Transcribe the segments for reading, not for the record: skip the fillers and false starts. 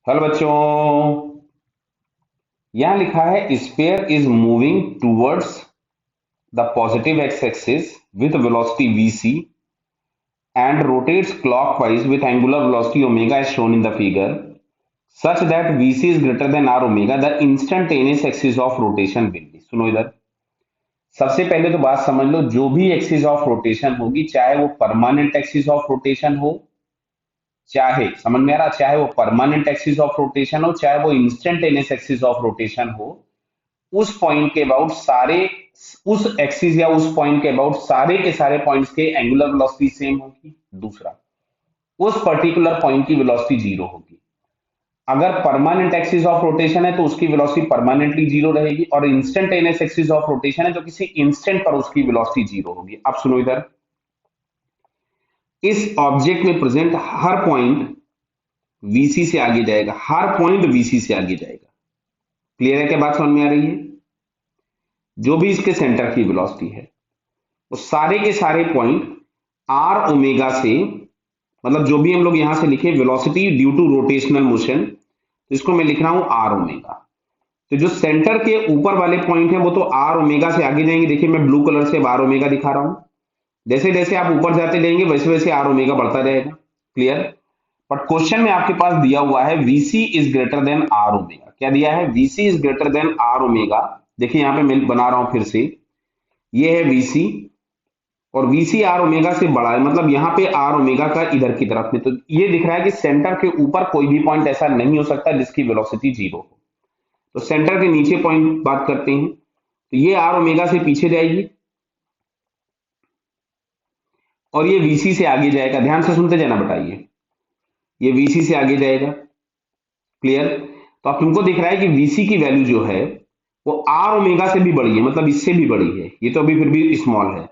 Hello बच्चों। यहां लिखा है sphere is moving towards the positive x axis with velocity vc and rotates clockwise with angular velocity omega as shown in the figure such that vc is greater than r omega. The instantaneous axis of rotation will be, सुनो इधर। सबसे पहले तो बात समझ लो, जो भी axis of rotation होगी, चाहे वो परमानेंट एक्सिस ऑफ रोटेशन हो, चाहे, समझ में आ रहा, चाहे वो परमानेंट एक्सिस ऑफ रोटेशन हो, चाहे वो इंस्टेंटेनियस एक्सिस ऑफ रोटेशन हो, उस पॉइंट के अबाउट सारे, उस एक्सिस या उस पॉइंट के अबाउट सारे के सारे पॉइंट्स के एंगुलर वेलोसिटी सेम होगी। दूसरा, उस पर्टिकुलर पॉइंट की वेलोसिटी जीरो होगी। अगर परमानेंट एक्सिस ऑफ रोटेशन है तो उसकी वेलोसिटी परमानेंटली जीरो रहेगी, और इंस्टेंटेनियस एक्सिस ऑफ रोटेशन है तो किसी इंस्टेंट पर उसकी वेलोसिटी जीरो होगी। अब सुनो इधर, इस ऑब्जेक्ट में प्रेजेंट हर पॉइंट वीसी से आगे जाएगा, हर पॉइंट वीसी से आगे जाएगा। क्लियर है? क्या बात समझ में आ रही है? जो भी इसके सेंटर की वेलोसिटी है वो सारे के सारे पॉइंट आर ओमेगा से, मतलब जो भी हम लोग यहां से लिखे velocity due to rotational motion, तो इसको मैं लिख रहा हूं आर ओमेगा। तो जो सेंटर के ऊपर वाले पॉइंट है वो तो आर ओमेगा से आगे जाएंगे। देखिए मैं ब्लू कलर से आर ओमेगा दिखा रहा हूं। जैसे जैसे आप ऊपर जाते जाएंगे वैसे वैसे आर ओमेगा बढ़ता जाएगा। क्लियर? बट क्वेश्चन में आपके पास दिया हुआ है VC is greater than R omega. क्या दिया है? VC is greater than R omega. देखिए यहां पे मैं बना रहा हूं फिर से, ये है वीसी, और वीसी आर ओमेगा से बड़ा है, मतलब यहाँ पे आर ओमेगा का इधर की तरफ में। तो ये दिख रहा है कि सेंटर के ऊपर कोई भी पॉइंट ऐसा नहीं हो सकता जिसकी वेलोसिटी जीरो हो। तो सेंटर के नीचे पॉइंट बात करते हैं, तो ये आर ओमेगा से पीछे जाएगी और ये वीसी से आगे जाएगा। ध्यान से सुनते जाना, बताइए, ये वीसी से आगे जाएगा। क्लियर? तो अब तुमको दिख रहा है कि वीसी की वैल्यू जो है वो आर ओमेगा से भी बड़ी है, मतलब इससे भी बड़ी है। ये तो अभी फिर भी स्मॉल है,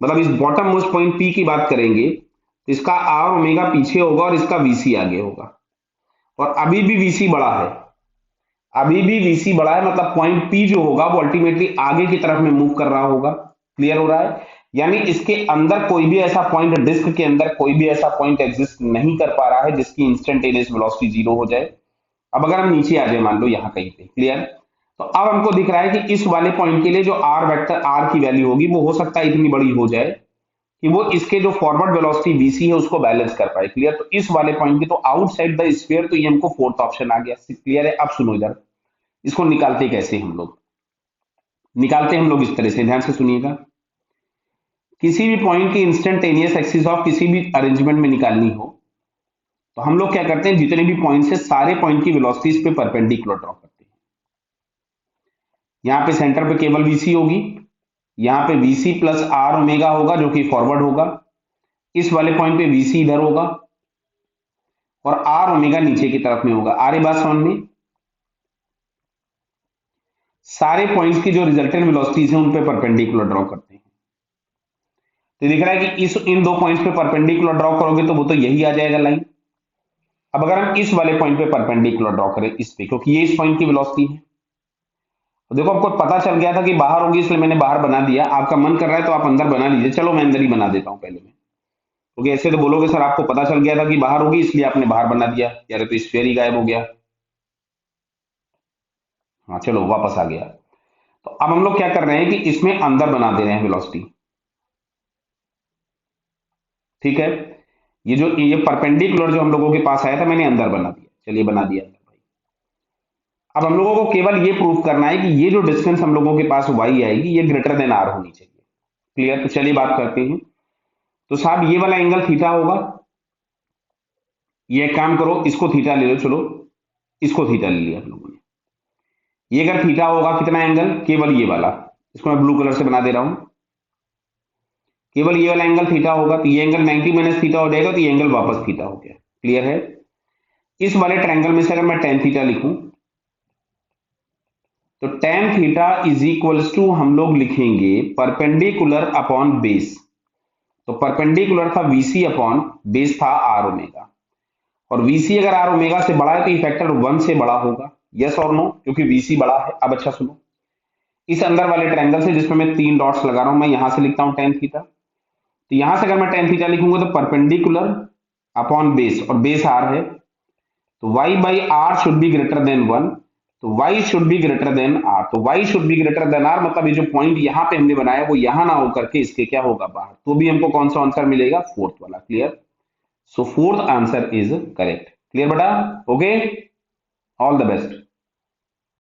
मतलब इस बॉटम मोस्ट पॉइंट पी की बात करेंगे तो इसका आर ओमेगा पीछे होगा और इसका वीसी आगे होगा। और अभी भी वीसी बड़ा है, अभी भी वीसी बड़ा है, मतलब पॉइंट पी जो होगा वो अल्टीमेटली आगे की तरफ में मूव कर रहा होगा। क्लियर हो रहा है? यानी इसके अंदर कोई भी ऐसा पॉइंट, डिस्क के अंदर कोई भी ऐसा पॉइंट एग्जिस्ट नहीं कर पा रहा है जिसकी इंस्टेंटेनियस वेलोसिटी जीरो हो जाए। अब अगर हम नीचे आ जाए, मान लो यहाँ कहीं पे, क्लियर, तो अब हमको दिख रहा है कि इस वाले पॉइंट के लिए जो आर वेक्टर, आर की वैल्यू होगी वो हो सकता है इतनी बड़ी हो जाए कि वो इसके जो फॉरवर्ड वेलोसिटी वीसी है उसको बैलेंस कर पाए। क्लियर? तो इस वाले पॉइंट की, तो आउटसाइड द स्फीयर, तो ये हमको फोर्थ ऑप्शन आ गया। क्लियर है? अब सुनो इधर, इसको निकालते कैसे हम लोग, निकालते हम लोग इस तरह से, ध्यान से सुनिएगा। किसी भी पॉइंट की इंस्टेंटेनियस एक्सिस ऑफ किसी भी अरेंजमेंट में निकालनी हो तो हम लोग क्या करते हैं, जितने भी पॉइंट्स है सारे पॉइंट की वेलोसिटीज पे परपेंडिकुलर ड्रॉ करते हैं। यहाँ पे सेंटर पे केवल वीसी होगी, यहाँ पे वीसी प्लस आर ओमेगा होगा जो कि फॉरवर्ड होगा, इस वाले पॉइंट पे वीसी इधर होगा और आर ओमेगा नीचे की तरफ में होगा। आ रही बात समझ में? सारे पॉइंट्स की जो रिजल्टेंट वेलोसिटीज हैं उन पे परपेंडिकुलर ड्रॉ करते हैं। तो दिख रहा है कि इस इन दो पॉइंट्स पे परपेंडिकुलर ड्रॉ करोगे तो वो तो यही आ जाएगा लाइन। अब अगर हम इस वाले पॉइंट पे परपेंडिकुलर ड्रॉ करें इस पे, क्योंकि ये इस पॉइंट की वेलोसिटी है, तो देखो आपको पता चल गया था कि बाहर होगी इसलिए मैंने बाहर बना दिया। आपका मन कर रहा है तो आप अंदर बना लीजिए। चलो मैं अंदर ही बना देता हूं पहले में, क्योंकि ऐसे तो बोलोगे सर आपको पता चल गया था कि बाहर होगी इसलिए आपने बाहर बना दिया, यार तो स्फीयर ही गायब हो गया। हाँ चलो वापस आ गया। तो अब हम लोग क्या कर रहे हैं कि इसमें अंदर बना दे रहे हैं वेलोसिटी। ठीक है? ये परपेंडिकुलर जो हम लोगों के पास आया था मैंने अंदर बना दिया। चलिए बना दिया अंदर भाई। अब हम लोगों को केवल ये प्रूव करना है कि ये जो डिस्टेंस हम लोगों के पास वाई आएगी ये ग्रेटर देन आर होनी चाहिए। क्लियर? तो चलिए बात करते हैं। तो साहब ये वाला एंगल थीटा होगा। ये एक काम करो, इसको थीटा ले लो। चलो इसको थीटा ले लिया हम लोगों ने। ये अगर थीटा होगा कितना एंगल, केवल ये वाला, इसको मैं ब्लू कलर से बना दे रहा हूं, केवल ये वाला एंगल थीटा होगा तो ये एंगल 90 माइनस थीटा हो जाएगा, तो ये एंगल वापस थीटा हो गया। क्लियर है? इस वाले ट्रायंगल में से अगर मैं टेन थीटा लिखूं तो tan theta is equals to हम लोग लिखेंगे परपेंडिकुलर अपॉन बेस। तो परपेंडिकुलर था वीसी अपॉन बेस था आर ओमेगा, और वीसी अगर आर ओमेगा से बड़ा है तो ये फैक्टर वन से बड़ा होगा। यस और नो? क्योंकि वीसी बड़ा है। अब अच्छा सुनो, इस अंदर वाले ट्रायंगल से जिसमें मैं तीन डॉट्स लगा रहा हूं, मैं यहां से लिखता हूं टेन थीटा। तो यहां से अगर मैं टेन थीटा लिखूंगा तो परपेंडिकुलर अपॉन बेस, और बेस आर है, तो y by R should be greater than 1, तो y should be greater than r, तो y should be greater than r मतलब ये जो पॉइंट यहां पे हमने बनाया वो यहां ना होकर के इसके क्या होगा बाहर, तो भी हमको कौन सा आंसर मिलेगा, फोर्थ वाला। Clear? So fourth answer is correct. Clear बेटा? Okay, all the best.